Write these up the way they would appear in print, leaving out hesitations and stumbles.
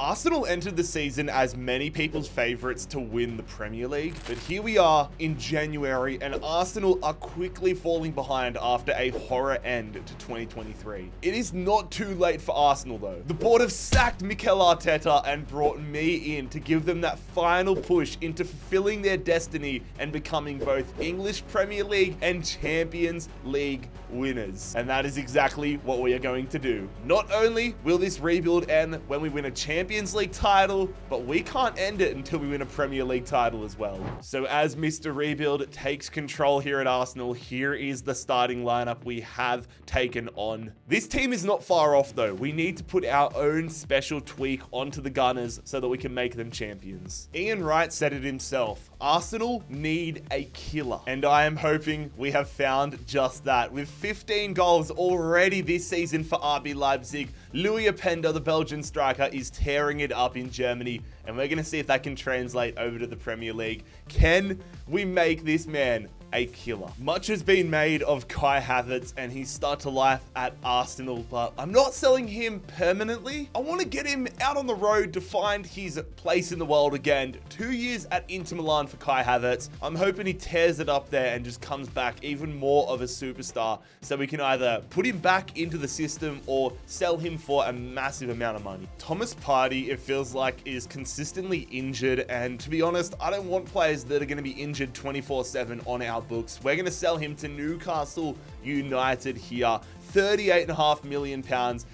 Arsenal entered the season as many people's favourites to win the Premier League, but here we are in January and Arsenal are quickly falling behind after a horror end to 2023. It is not too late for Arsenal though. The board have sacked Mikel Arteta and brought me in to give them that final push into fulfilling their destiny and becoming both English Premier League and Champions League winners. And that is exactly what we are going to do. Not only will this rebuild end when we win a Champions League title, but we can't end it until we win a Premier League title as well. So as Mr. Rebuild takes control here at Arsenal, here is the starting lineup we have taken on. This team is not far off though. We need to put our own special tweak onto the Gunners so that we can make them champions. Ian Wright said it himself. Arsenal need a killer. And I am hoping we have found just that. With 15 goals already this season for RB Leipzig, Louis Openda, the Belgian striker, is tearing it up in Germany. And we're going to see if that can translate over to the Premier League. Can we make this man a killer? Much has been made of Kai Havertz and his start to life at Arsenal, but I'm not selling him permanently. I want to get him out on the road to find his place in the world again. 2 years at Inter Milan for Kai Havertz. I'm hoping he tears it up there and just comes back even more of a superstar so we can either put him back into the system or sell him for a massive amount of money. Thomas Partey, it feels like, is consistently injured, and to be honest, I don't want players that are going to be injured 24/7 on our books. We're going to sell him to Newcastle United here. £38.5 million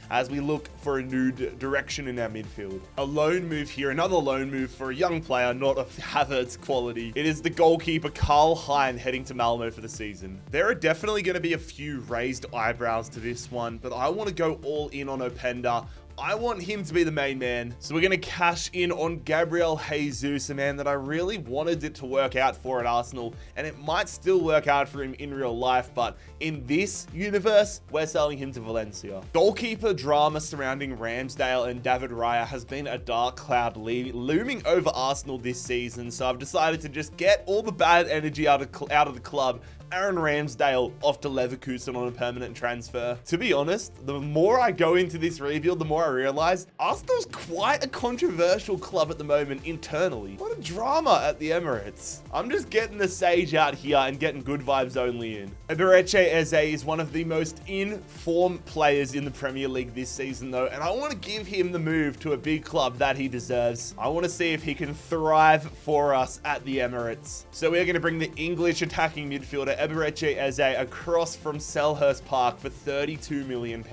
as we look for a new direction in our midfield. A loan move here, another loan move for a young player, not of Havertz quality. It is the goalkeeper Karl Hein heading to Malmo for the season. There are definitely going to be a few raised eyebrows to this one, but I want to go all in on Openda. I want him to be the main man. So we're going to cash in on Gabriel Jesus, a man that I really wanted it to work out for at Arsenal, and it might still work out for him in real life, but in this universe, we're selling him to Valencia. Goalkeeper drama surrounding Ramsdale and David Raya has been a dark cloud looming over Arsenal this season, so I've decided to just get all the bad energy out of the club. Aaron Ramsdale off to Leverkusen on a permanent transfer. To be honest, the more I go into this rebuild, the more I realize Arsenal's quite a controversial club at the moment internally. What a drama at the Emirates. I'm just getting the sage out here and getting good vibes only in. Eberechi Eze is one of the most in-form players in the Premier League this season though, and I want to give him the move to a big club that he deserves. I want to see if he can thrive for us at the Emirates. So we're going to bring the English attacking midfielder Eberechi Eze across from Selhurst Park for £32 million.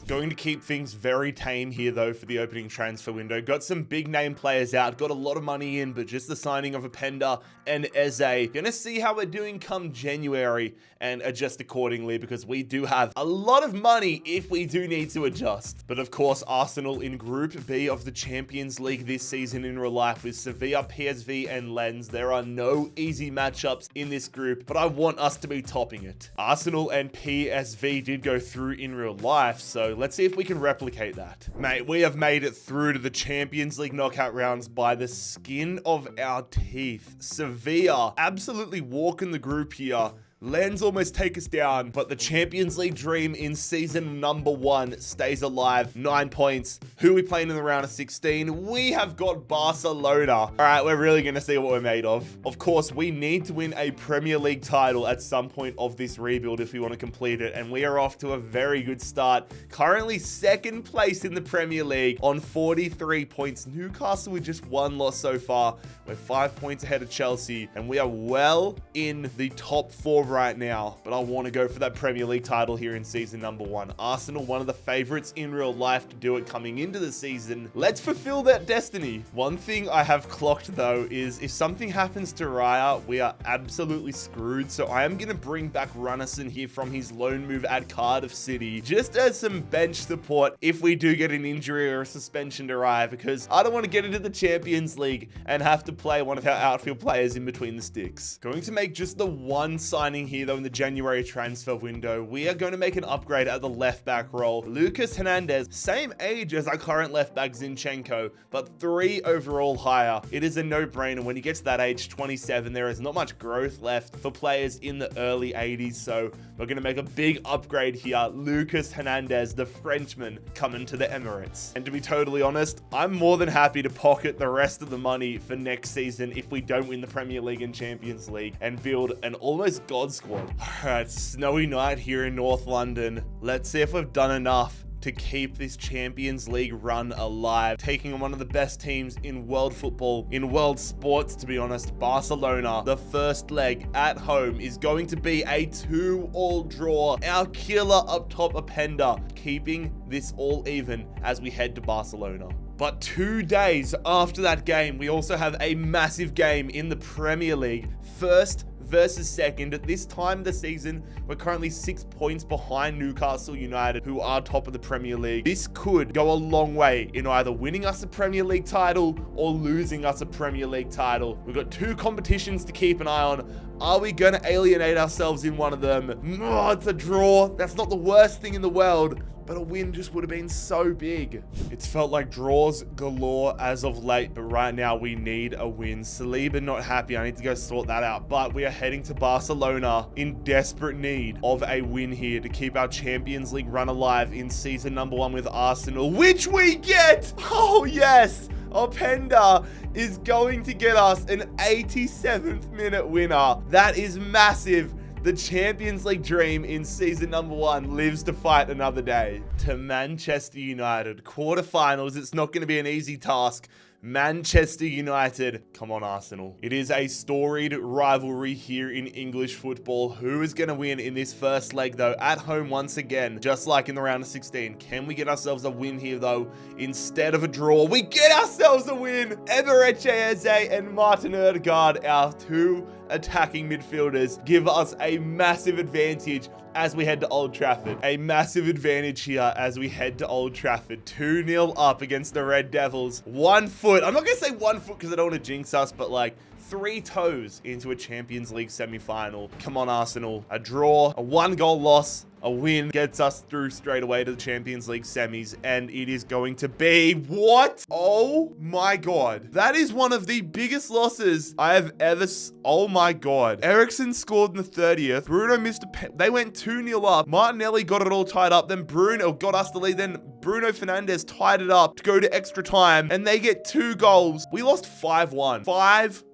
Going to keep things very tame here though for the opening transfer window. Got some big name players out, got a lot of money in, but just the signing of Openda and Eze. Gonna see how we're doing come January and adjust accordingly, because we do have a lot of money if we do need to adjust. But of course, Arsenal in Group B of the Champions League this season in real life with Sevilla, PSV and Lens. There are no easy matchups in this group, but I want us to be topping it. Arsenal and PSV did go through in real life, so let's see if we can replicate that. Mate, we have made it through to the Champions League knockout rounds by the skin of our teeth. Sevilla absolutely walking the group here. Lens almost take us down, but the Champions League dream in season number 1 stays alive. 9 points. Who are we playing in the round of 16? We have got Barcelona. All right, we're really going to see what we're made of. Of course, we need to win a Premier League title at some point of this rebuild if we want to complete it, and we are off to a very good start. Currently second place in the Premier League on 43 points. Newcastle with just 1 loss so far. We're 5 points ahead of Chelsea, and we are well in the top 4 right now, but I want to go for that Premier League title here in season number 1. Arsenal, one of the favorites in real life to do it coming into the season. Let's fulfill that destiny. One thing I have clocked though is if something happens to Raya, we are absolutely screwed. So I am going to bring back Runnison here from his loan move at Cardiff City, just as some bench support if we do get an injury or a suspension to Raya, because I don't want to get into the Champions League and have to play one of our outfield players in between the sticks. Going to make just the one signing signing here, though, in the January transfer window. We are going to make an upgrade at the left back role. Lucas Hernandez, same age as our current left back Zinchenko, but 3 overall higher. It is a no-brainer. When he gets to that age, 27, there is not much growth left for players in the early 80s, so we're going to make a big upgrade here. Lucas Hernandez, the Frenchman, coming to the Emirates. And to be totally honest, I'm more than happy to pocket the rest of the money for next season if we don't win the Premier League and Champions League and build an almost God squad. Alright, snowy night here in North London. Let's see if we've done enough to keep this Champions League run alive. Taking on one of the best teams in world football, in world sports, to be honest, Barcelona. The first leg at home is going to be a 2-2 draw. Our killer up top, Openda, keeping this all even as we head to Barcelona. But 2 days after that game, we also have a massive game in the Premier League. First versus second. At this time of the season, we're currently 6 points behind Newcastle United, who are top of the Premier League. This could go a long way in either winning us a Premier League title or losing us a Premier League title. We've got 2 competitions to keep an eye on. Are we going to alienate ourselves in one of them? Oh, it's a draw. That's not the worst thing in the world, but a win just would have been so big. It's felt like draws galore as of late, but right now we need a win. Saliba not happy. I need to go sort that out, but we are heading to Barcelona in desperate need of a win here to keep our Champions League run alive in season number 1 with Arsenal, which we get. Oh yes, Openda is going to get us an 87th minute winner. That is massive. The Champions League dream in season number 1 lives to fight another day. To Manchester United, quarterfinals. It's not going to be an easy task. Manchester United. Come on, Arsenal. It is a storied rivalry here in English football. Who is going to win in this first leg, though? At home once again, just like in the round of 16. Can we get ourselves a win here, though? Instead of a draw, we get ourselves a win. Eberechi Eze and Martin Odegaard, our 2 attacking midfielders, give us a massive advantage as we head to Old Trafford. A massive advantage here as we head to Old Trafford. 2-0 up against the Red Devils. 1 foot. I'm not going to say 1 foot because I don't want to jinx us, but like 3 toes into a Champions League semi-final. Come on, Arsenal. A draw, a 1-goal loss, a win gets us through straight away to the Champions League semis, and it is going to be what? Oh my God. That is one of the biggest losses I have ever oh my God. Eriksen scored in the 30th. Bruno missed they went 2-0 up. Martinelli got it all tied up. Then Bruno got us the lead. Then Bruno Fernandes tied it up to go to extra time, and they get 2 goals. We lost 5-1. 5-1.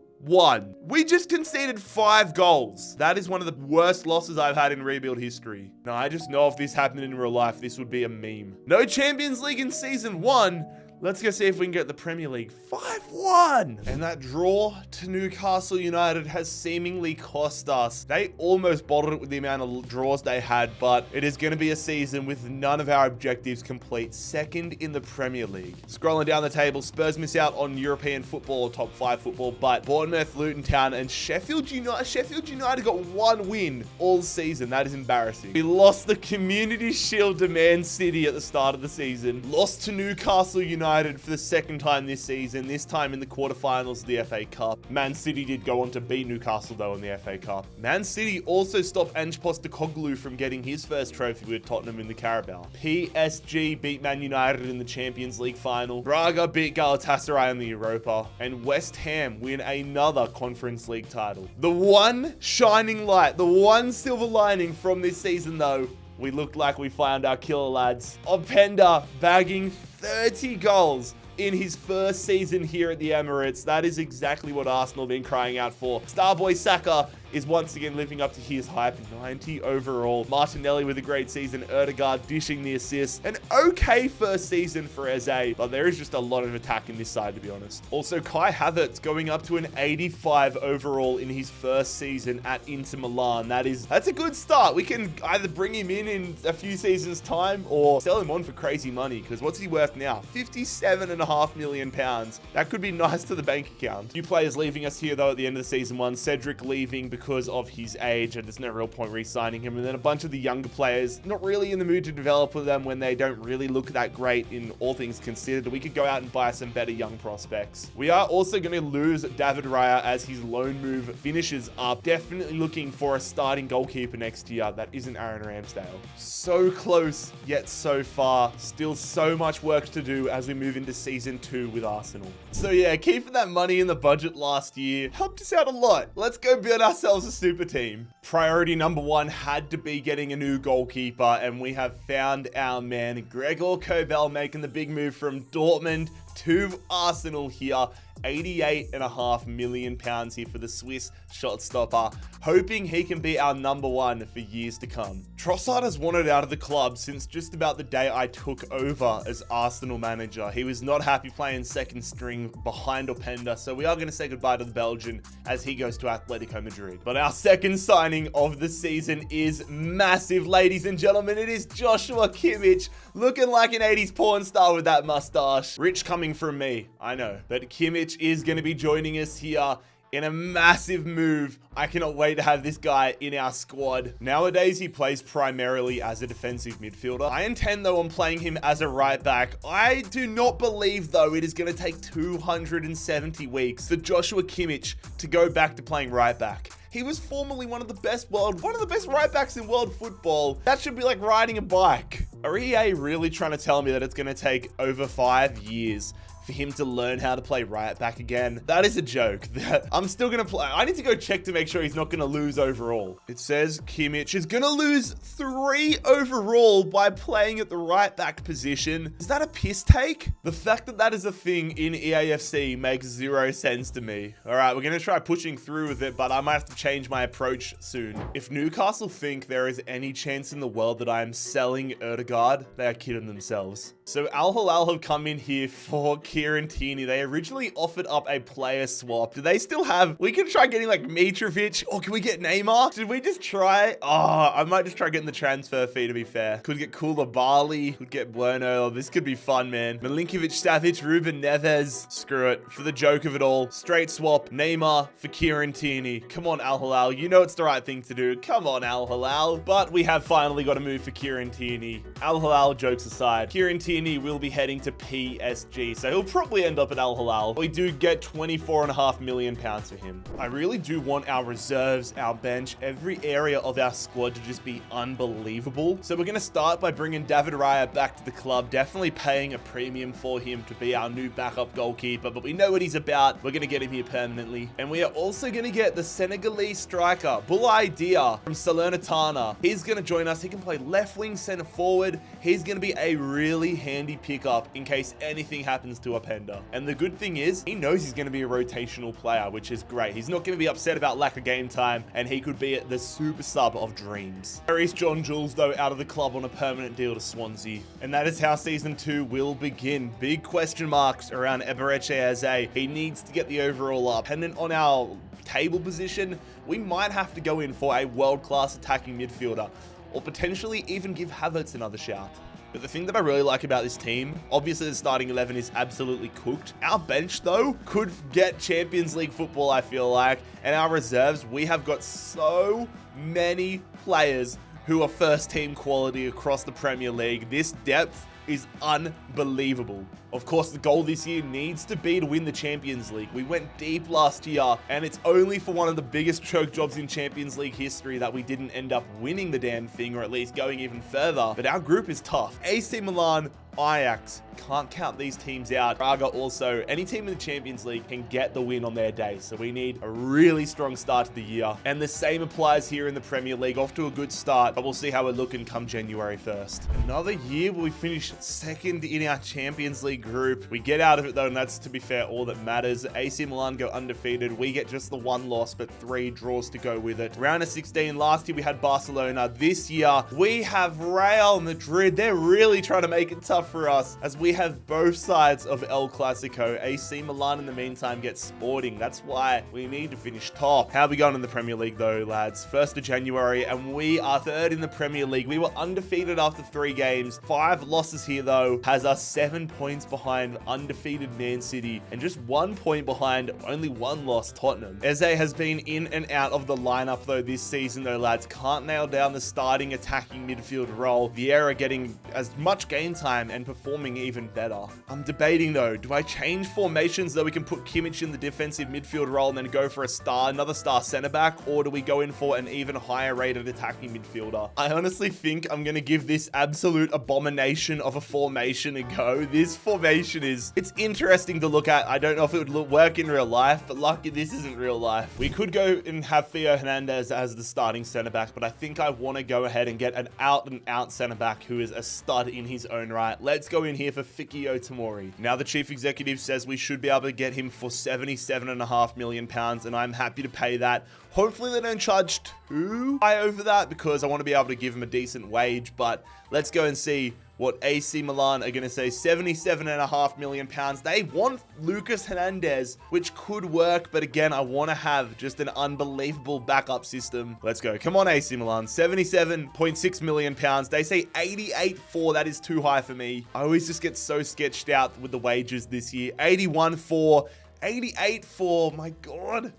We just conceded 5 goals. That is one of the worst losses I've had in rebuild history. Now, I just know if this happened in real life, this would be a meme. No Champions League in season 1. Let's go see if we can get the Premier League. 5-1. And that draw to Newcastle United has seemingly cost us. They almost bottled it with the amount of draws they had, but it is going to be a season with none of our objectives complete. Second in the Premier League. Scrolling down the table, Spurs miss out on European football or top 5 football, but Bournemouth, Luton Town, and Sheffield United got 1 win all season. That is embarrassing. We lost the Community Shield to Man City at the start of the season. Lost to Newcastle United for the 2nd time this season, this time in the quarterfinals of the FA Cup. Man City did go on to beat Newcastle, though, in the FA Cup. Man City also stopped Ange Postecoglou from getting his first trophy with Tottenham in the Carabao. PSG beat Man United in the Champions League final. Braga beat Galatasaray in the Europa. And West Ham win another Conference League title. The one shining light, the one silver lining from this season, though, we looked like we found our killer lads. Openda bagging 30 goals in his first season here at the Emirates. That is exactly what Arsenal have been crying out for. Starboy Saka is once again living up to his hype. 90 overall. Martinelli with a great season. Odegaard dishing the assist. An okay first season for Eze, but there is just a lot of attack in this side, to be honest. Also, Kai Havertz going up to an 85 overall in his first season at Inter Milan. That's a good start. We can either bring him in a few seasons' time or sell him on for crazy money, because what's he worth now? £57.5 million. That could be nice to the bank account. Few players leaving us here, though, at the end of the season 1. Cedric leaving because because of his age, and there's no real point re-signing him. And then a bunch of the younger players, not really in the mood to develop with them when they don't really look that great in all things considered. We could go out and buy some better young prospects. We are also going to lose David Raya as his loan move finishes up. Definitely looking for a starting goalkeeper next year that isn't Aaron Ramsdale. So close, yet so far. Still so much work to do as we move into season 2 with Arsenal. So yeah, keeping that money in the budget last year helped us out a lot. Let's go build ourselves a super team. Priority number 1 had to be getting a new goalkeeper, and we have found our man, Gregor Kobel, making the big move from Dortmund to Arsenal here. £88.5 million here for the Swiss shot stopper, hoping he can be our number 1 for years to come. Trossard has wanted out of the club since just about the day I took over as Arsenal manager. He was not happy playing second string behind Openda, so we are going to say goodbye to the Belgian as he goes to Atletico Madrid. But our second signing of the season is massive, ladies and gentlemen. It is Joshua Kimmich, looking like an 80s porn star with that mustache. Rich coming from me, I know, but Kimmich is going to be joining us here in a massive move. I cannot wait to have this guy in our squad. Nowadays, he plays primarily as a defensive midfielder. I intend, though, on playing him as a right back. I do not believe, though, it is going to take 270 weeks for Joshua Kimmich to go back to playing right back. He was formerly one of the best right backs in world football. That should be like riding a bike. Are EA really trying to tell me that it's going to take over 5 years for him to learn how to play right back again? That is a joke. I'm still going to play. I need to go check to make sure he's not going to lose overall. It says Kimmich is going to lose 3 overall by playing at the right back position. Is that a piss take? The fact that that is a thing in EAFC makes 0 sense to me. All right, we're going to try pushing through with it, but I might have to change my approach soon. If Newcastle think there is any chance in the world that I am selling Erdegaard, they are kidding themselves. So Al Hilal have come in here for Kieran Tierney. They originally offered up a player swap. Do they still have... We can try getting like Mitrovic, or can we get Neymar? Did we just try... Oh, I might just try getting the transfer fee, to be fair. Could get Koulibaly, could get Bueno. This could be fun, man. Milinkovic, Savic, Ruben Neves. Screw it. For the joke of it all, straight swap Neymar for Kieran Tierney. Come on, Al Hilal. You know it's the right thing to do. Come on, Al Hilal. But we have finally got a move for Kieran Tierney. Al Hilal, jokes aside, Kieran Tierney will be heading to PSG, so he'll probably end up at Al Hilal. We do get £24.5 million for him. I really do want our reserves, our bench, every area of our squad to just be unbelievable. So we're going to start by bringing David Raya back to the club, definitely paying a premium for him to be our new backup goalkeeper, but we know what he's about. We're going to get him here permanently. And we are also going to get the Senegalese striker, Boulaye Dia from Salernitana. He's going to join us. He can play left wing, center forward. He's going to be a really handy pickup in case anything happens to Openda. And the good thing is, he knows he's going to be a rotational player, which is great. He's not going to be upset about lack of game time, and he could be the super sub of dreams. There is John Jules, though, out of the club on a permanent deal to Swansea. And that is how Season 2 will begin. Big question marks around Eberechi Eze. He needs to get the overall up. Dependent on our table position, we might have to go in for a world-class attacking midfielder, or potentially even give Havertz another shout. But the thing that I really like about this team, obviously the starting 11 is absolutely cooked. Our bench, though, could get Champions League football, I feel like. And our reserves, we have got so many players who are first team quality across the Premier League. This depth is unbelievable. Of course, the goal this year needs to be to win the Champions League. We went deep last year, and it's only for one of the biggest choke jobs in Champions League history that we didn't end up winning the damn thing, or at least going even further. But our group is tough. AC Milan, Ajax, can't count these teams out. Braga also, any team in the Champions League can get the win on their day. So we need a really strong start to the year. And the same applies here in the Premier League. Off to a good start, but we'll see how we're looking come January 1st. Another year where we finish second in our Champions League group. We get out of it though, and that's, to be fair, all that matters. AC Milan go undefeated. We get just the 1 loss, but 3 draws to go with it. Round of 16, last year we had Barcelona. This year we have Real Madrid. They're really trying to make it tough tough for us as we have both sides of El Clasico. AC Milan in the meantime gets Sporting. That's why we need to finish top. How are we going in the Premier League though, lads? 1st of January and we are 3rd in the Premier League. We were undefeated after 3 games. 5 losses here though has us 7 points behind undefeated Man City and just 1 point behind only 1 loss Tottenham. Eze has been in and out of the lineup though this season though, lads. Can't nail down the starting attacking midfield role. Vieira getting as much game time and performing even better. I'm debating though, do I change formations so we can put Kimmich in the defensive midfield role and then go for another star centre back, or do we go in for an even higher rated attacking midfielder? I honestly think I'm going to give this absolute abomination of a formation a go. This formation it's interesting to look at. I don't know if it would work in real life, but lucky this isn't real life. We could go and have Theo Hernandez as the starting centre back, but I think I want to go ahead and get an out and out centre back who is a stud in his own right. Let's go in here for Fikio Tomori. Now the chief executive says we should be able to get him for £77.5 million, and I'm happy to pay that. Hopefully they don't charge too high over that because I want to be able to give him a decent wage, but let's go and see what AC Milan are going to say. £77.5 million. They want Lucas Hernandez, which could work, but again, I want to have just an unbelievable backup system. Let's go. Come on, AC Milan. £77.6 million. They say 88.4. That is too high for me. I always just get so sketched out with the wages this year. 81.4. 88.4, my God.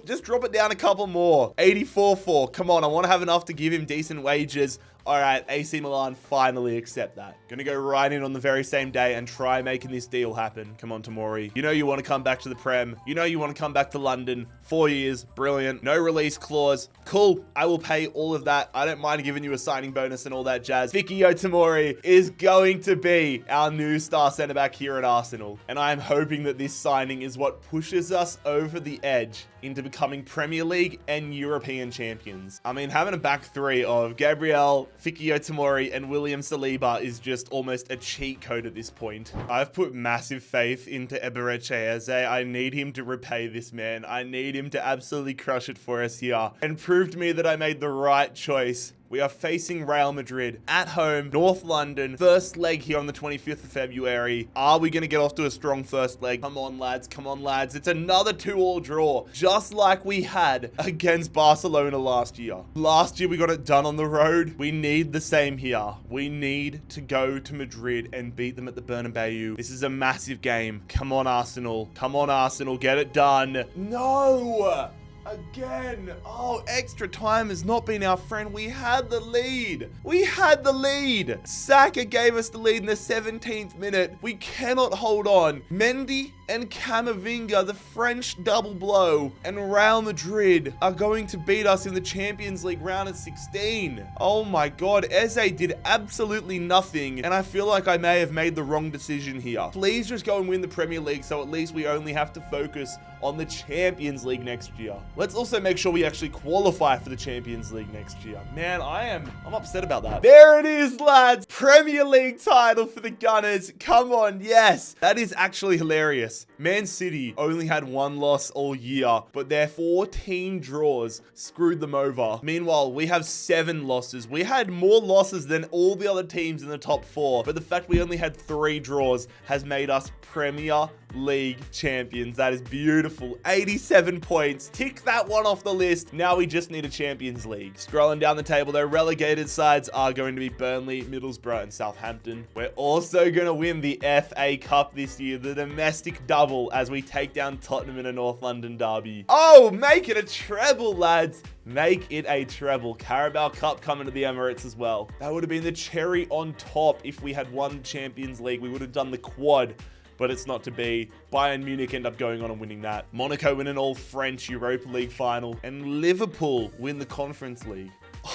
Just drop it down a couple more. 84.4, come on, I want to have enough to give him decent wages. All right, AC Milan finally accept that. Gonna go right in on the very same day and try making this deal happen. Come on, Tomori. You know you want to come back to the Prem. You know you want to come back to London. 4 years, brilliant. No release clause. Cool, I will pay all of that. I don't mind giving you a signing bonus and all that jazz. Fikio Tomori is going to be our new star centre back here at Arsenal. And I am hoping that this signing is what pushes us over the edge into becoming Premier League and European champions. I mean, having a back three of Gabriel, Fikio Tomori, and William Saliba is just almost a cheat code at this point. I've put massive faith into Eberechi Eze. I need him to repay this man. I need him to absolutely crush it for us here and prove to me that I made the right choice. We are facing Real Madrid at home, North London, first leg here on the 25th of February. Are we going to get off to a strong first leg? Come on, lads. Come on, lads. It's another 2-2 draw, just like we had against Barcelona last year. Last year, we got it done on the road. We need the same here. We need to go to Madrid and beat them at the Bernabeu. This is a massive game. Come on, Arsenal. Come on, Arsenal. Get it done. No! Again. Oh, extra time has not been our friend. We had the lead. We had the lead. Saka gave us the lead in the 17th minute. We cannot hold on. Mendy and Camavinga, the French double blow, and Real Madrid are going to beat us in the Champions League round of 16. Oh my God, Eze did absolutely nothing, and I feel like I may have made the wrong decision here. Please just go and win the Premier League so at least we only have to focus on the Champions League next year. Let's also make sure we actually qualify for the Champions League next year. Man, I'm upset about that. There it is, lads. Premier League title for the Gunners. Come on, yes. That is actually hilarious. Man City only had 1 loss all year, but their 14 draws screwed them over. Meanwhile, we have 7 losses. We had more losses than all the other teams in the top 4, but the fact we only had 3 draws has made us Premier League champions. That is beautiful. 87 points. Tick that one off the list. Now we just need a Champions League. Scrolling down the table, their relegated sides are going to be Burnley, Middlesbrough, and Southampton. We're also going to win the FA Cup this year, the domestic double, as we take down Tottenham in a North London derby. Oh, make it a treble, lads. Make it a treble. Carabao Cup coming to the Emirates as well. That would have been the cherry on top if we had won Champions League. We would have done the quad, but it's not to be. Bayern Munich end up going on and winning that. Monaco win an all-French Europa League final, and Liverpool win the Conference League.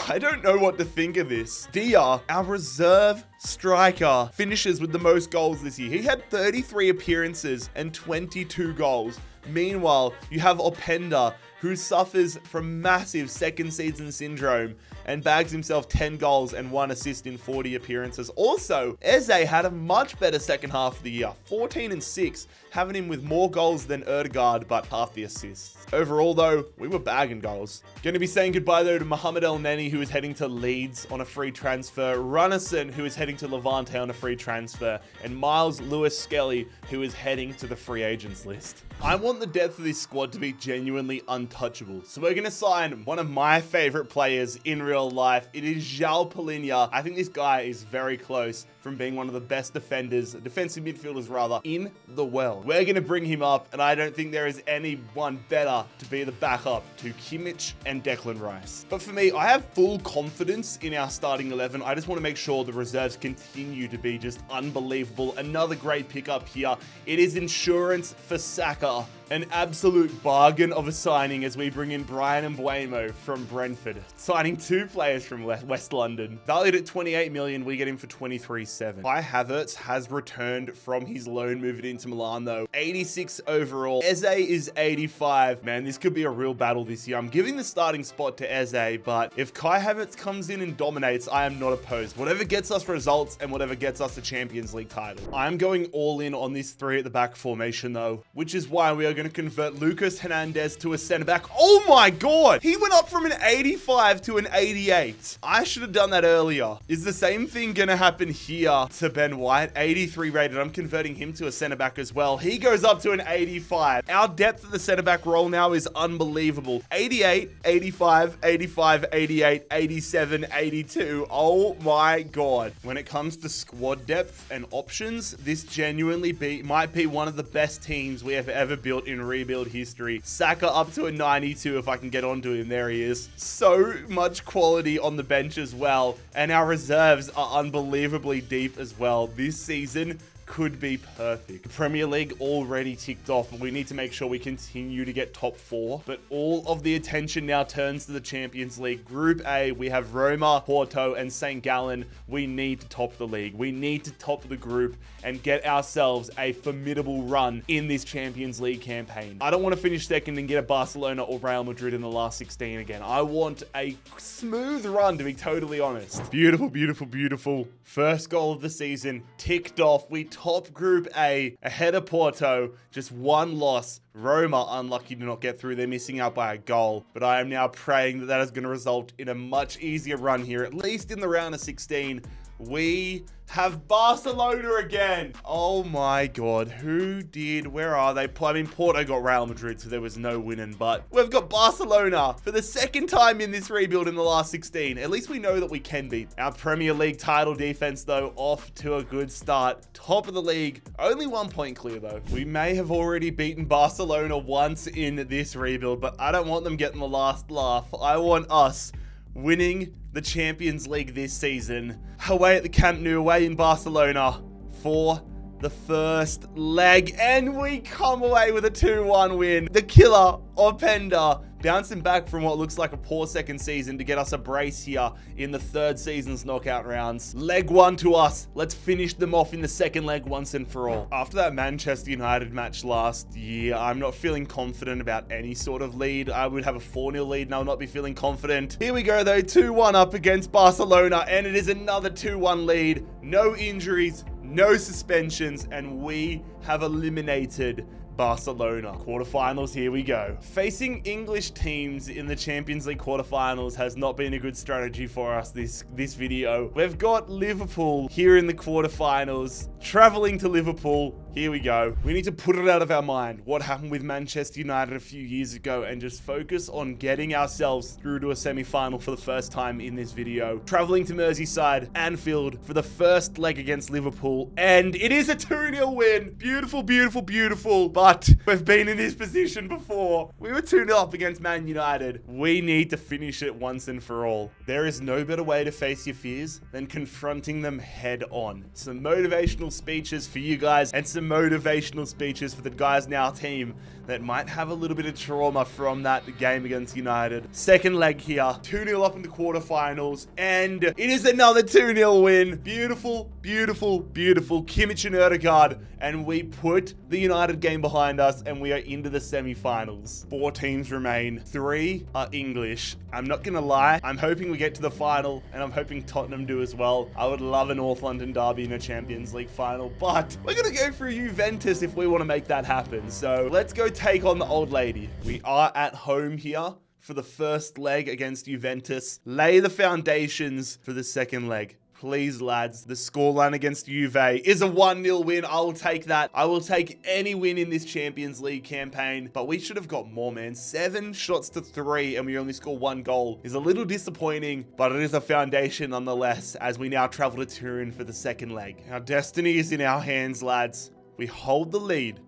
I don't know what to think of this. Dia, our reserve striker, finishes with the most goals this year. He had 33 appearances and 22 goals. Meanwhile, you have Openda, who suffers from massive second season syndrome and bags himself 10 goals and 1 assist in 40 appearances. Also, Eze had a much better second half of the year, 14 and 6, having him with more goals than Erdegaard, but half the assists. Overall, though, we were bagging goals. Going to be saying goodbye, though, to Mohamed El Neni, who is heading to Leeds on a free transfer. Runnison, who is heading heading to Levante on a free transfer, and Miles Lewis-Skelly, who is heading to the free agents list. I want the depth of this squad to be genuinely untouchable. So we're going to sign one of my favorite players in real life. It is João Palhinha. I think this guy is very close from being one of the best defensive midfielders rather, in the world. We're going to bring him up, and I don't think there is anyone better to be the backup to Kimmich and Declan Rice. But for me, I have full confidence in our starting 11. I just want to make sure the reserves continue to be just unbelievable. Another great pickup here. It is insurance for Saka. An absolute bargain of a signing as we bring in Bryan Mbeumo from Brentford. Signing 2 players from West London. Valued at 28 million, we get him for 23.7. Kai Havertz has returned from his loan moving into Milan though. 86 overall. Eze is 85. Man, this could be a real battle this year. I'm giving the starting spot to Eze, but if Kai Havertz comes in and dominates, I am not opposed. Whatever gets us results and whatever gets us the Champions League title. I'm going all in on this 3 at the back formation though, which is why we are going to convert Lucas Hernandez to a center back. Oh my God. He went up from an 85 to an 88. I should have done that earlier. Is the same thing going to happen here to Ben White? 83 rated. I'm converting him to a center back as well. He goes up to an 85. Our depth at the center back role now is unbelievable. 88, 85, 85, 88, 87, 82. Oh my God. When it comes to squad depth and options, this genuinely might be one of the best teams we have ever built in rebuild history. Saka up to a 92 if I can get onto him. There he is. So much quality on the bench as well. And our reserves are unbelievably deep as well. This season could be perfect. The Premier League already ticked off, but we need to make sure we continue to get top 4. But all of the attention now turns to the Champions League. Group A, we have Roma, Porto, and St. Gallen. We need to top the league. We need to top the group and get ourselves a formidable run in this Champions League campaign. I don't want to finish second and get a Barcelona or Real Madrid in the last 16 again. I want a smooth run, to be totally honest. Beautiful, beautiful, beautiful. First goal of the season ticked off. We top Group A ahead of Porto. Just 1 loss. Roma unlucky to not get through. They're missing out by a goal. But I am now praying that that is going to result in a much easier run here, at least in the round of 16. We have Barcelona again. Oh my God. Where are they? I mean, Porto got Real Madrid, so there was no winning, but we've got Barcelona for the second time in this rebuild in the last 16. At least we know that we can beat. Our Premier League title defense, though, off to a good start. Top of the league. Only 1 point clear, though. We may have already beaten Barcelona once in this rebuild, but I don't want them getting the last laugh. I want us winning the Champions League this season. Away at the Camp Nou, away in Barcelona for the first leg. And we come away with a 2-1 win. The killer Openda bouncing back from what looks like a poor second season to get us a brace here in the 3rd season's knockout rounds. Leg 1 to us. Let's finish them off in the second leg once and for all. After that Manchester United match last year, I'm not feeling confident about any sort of lead. I would have a 4-0 lead and I'll not be feeling confident. Here we go though, 2-1 up against Barcelona, and it is another 2-1 lead. No injuries, no suspensions, and we have eliminated Barcelona. Quarterfinals, here we go. Facing English teams in the Champions League quarterfinals has not been a good strategy for us this video. We've got Liverpool here in the quarterfinals. Traveling to Liverpool. Here we go. We need to put it out of our mind what happened with Manchester United a few years ago and just focus on getting ourselves through to a semi-final for the first time in this video. Traveling to Merseyside, Anfield for the first leg against Liverpool, and it is a 2-0 win. Beautiful, beautiful, beautiful. But we've been in this position before. We were 2-0 up against Man United. We need to finish it once and for all. There is no better way to face your fears than confronting them head on. Some motivational speeches for you guys and some motivational speeches for the guys in our team that might have a little bit of trauma from that game against United. Second leg here, 2-0 up in the quarterfinals, and it is another 2-0 win. Beautiful, beautiful, beautiful. Kimmich and Ødegaard, and we put the United game behind us, and we are into the semi-finals. 4 teams remain. 3 are English. I'm not gonna lie, I'm hoping we get to the final, and I'm hoping Tottenham do as well. I would love a North London derby in a Champions League final, but we're gonna go for Juventus if we want to make that happen. So let's go take on the old lady. We are at home here for the first leg against Juventus. Lay the foundations for the second leg. Please, lads. The scoreline against Juve is a 1-0 win. I will take that. I will take any win in this Champions League campaign. But we should have got more, man. 7 shots to 3, and we only score 1 goal. Is a little disappointing, but it is a foundation nonetheless, as we now travel to Turin for the second leg. Our destiny is in our hands, lads. We hold the lead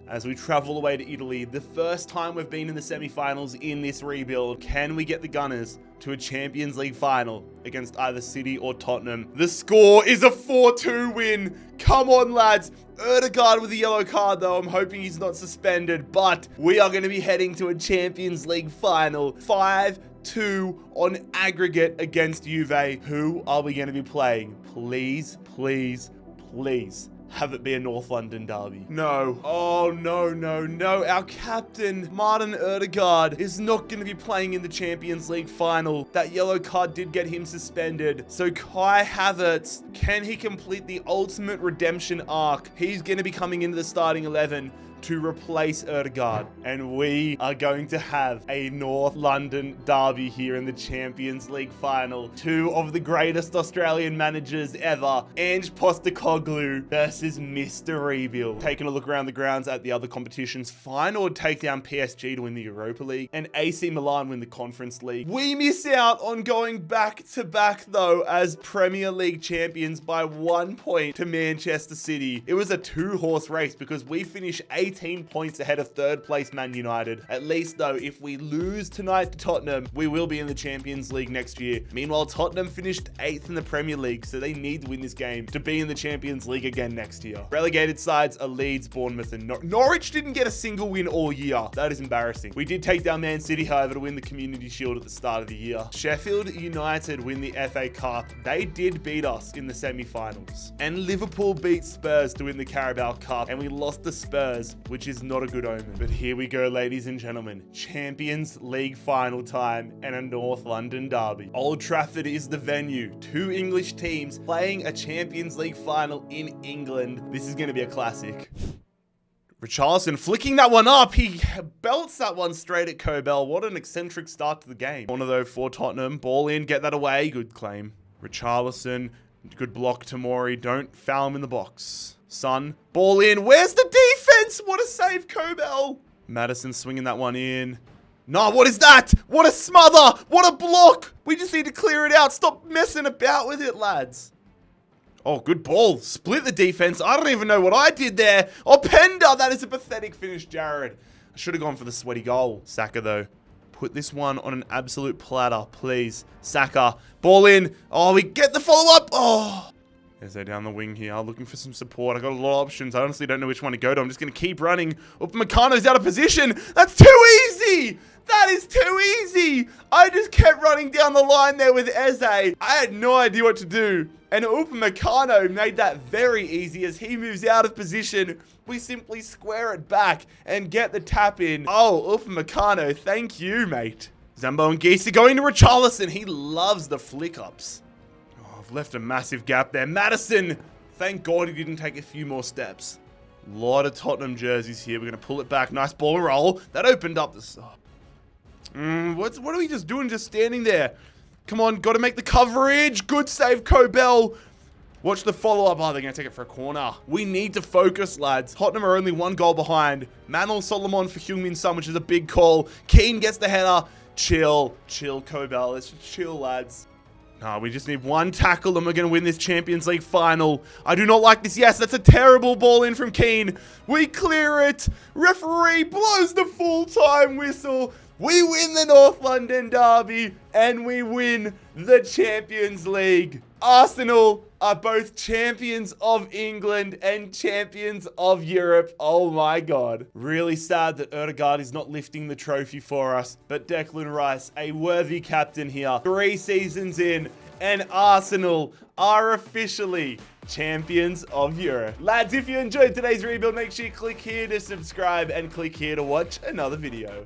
as we travel away to Italy. The first time we've been in the semi-finals in this rebuild. Can we get the Gunners to a Champions League final against either City or Tottenham? The score is a 4-2 win. Come on, lads. Odegaard with a yellow card, though. I'm hoping he's not suspended, but we are going to be heading to a Champions League final. 5-2 on aggregate against Juve. Who are we going to be playing? Please, please, please have it be a North London derby. No. Oh, no, no, no. Our captain, Martin Odegaard, is not going to be playing in the Champions League final. That yellow card did get him suspended. So Kai Havertz, can he complete the ultimate redemption arc? He's going to be coming into the starting 11 to replace Odegaard. And we are going to have a North London derby here in the Champions League final. 2 of the greatest Australian managers ever. Ange Postecoglou versus Mr. Rebuild. Taking a look around the grounds at the other competitions. Feyenoord take down PSG to win the Europa League. And AC Milan win the Conference League. We miss out on going back to back, though, as Premier League champions by 1 point to Manchester City. It was a 2-horse race because we finished 18 points ahead of 3rd place Man United. At least, though, if we lose tonight to Tottenham, we will be in the Champions League next year. Meanwhile, Tottenham finished 8th in the Premier League, so they need to win this game to be in the Champions League again next year. Relegated sides are Leeds, Bournemouth, and Norwich didn't get a single win all year. That is embarrassing. We did take down Man City, however, to win the Community Shield at the start of the year. Sheffield United win the FA Cup. They did beat us in the semi-finals. And Liverpool beat Spurs to win the Carabao Cup, and we lost the Spurs, which is not a good omen. But here we go, ladies and gentlemen. Champions League final time and a North London derby. Old Trafford is the venue. 2 English teams playing a Champions League final in England. This is going to be a classic. Richarlison flicking that one up. He belts that one straight at Kobel. What an eccentric start to the game. Corner though for Tottenham. Ball in, get that away. Good claim. Richarlison, good block to Mori. Don't foul him in the box. Son, ball in. Where's the defense? What a save, Kobel. Madison swinging that one in. No, what is that? What a smother. What a block. We just need to clear it out. Stop messing about with it, lads. Oh, good ball. Split the defense. I don't even know what I did there. Oh, Pender. That is a pathetic finish, Jared. I should have gone for the sweaty goal. Saka, though. Put this one on an absolute platter, please. Saka. Ball in. Oh, we get the follow-up. Oh. As they're down the wing here, looking for some support. I got a lot of options. I honestly don't know which one to go to. I'm just going to keep running. Upamecano's out of position. That's too easy. That is too easy. I just kept running down the line there with Eze. I had no idea what to do. And Upamecano made that very easy as he moves out of position. We simply square it back and get the tap in. Oh, Upamecano, thank you, mate. Zambo and Geese are going to Richarlison. He loves the flick-ups. Left a massive gap there. Madison, thank God he didn't take a few more steps. A lot of Tottenham jerseys here. We're going to pull it back. Nice ball roll. That opened up the... What are we just doing? Just standing there. Come on, got to make the coverage. Good save, Kobel. Watch the follow-up. Oh, they're going to take it for a corner. We need to focus, lads. Tottenham are only 1 goal behind. Manol Solomon for Heung-min Son, which is a big call. Keane gets the header. Chill, Kobel. Let's just chill, lads. No, we just need 1 tackle and we're going to win this Champions League final. I do not like this. Yes, that's a terrible ball in from Keane. We clear it. Referee blows the full-time whistle. We win the North London derby and we win the Champions League. Arsenal are both champions of England and champions of Europe. Oh my God. Really sad that Odegaard is not lifting the trophy for us, but Declan Rice, a worthy captain here. 3 seasons in, and Arsenal are officially champions of Europe. Lads, if you enjoyed today's rebuild, make sure you click here to subscribe and click here to watch another video.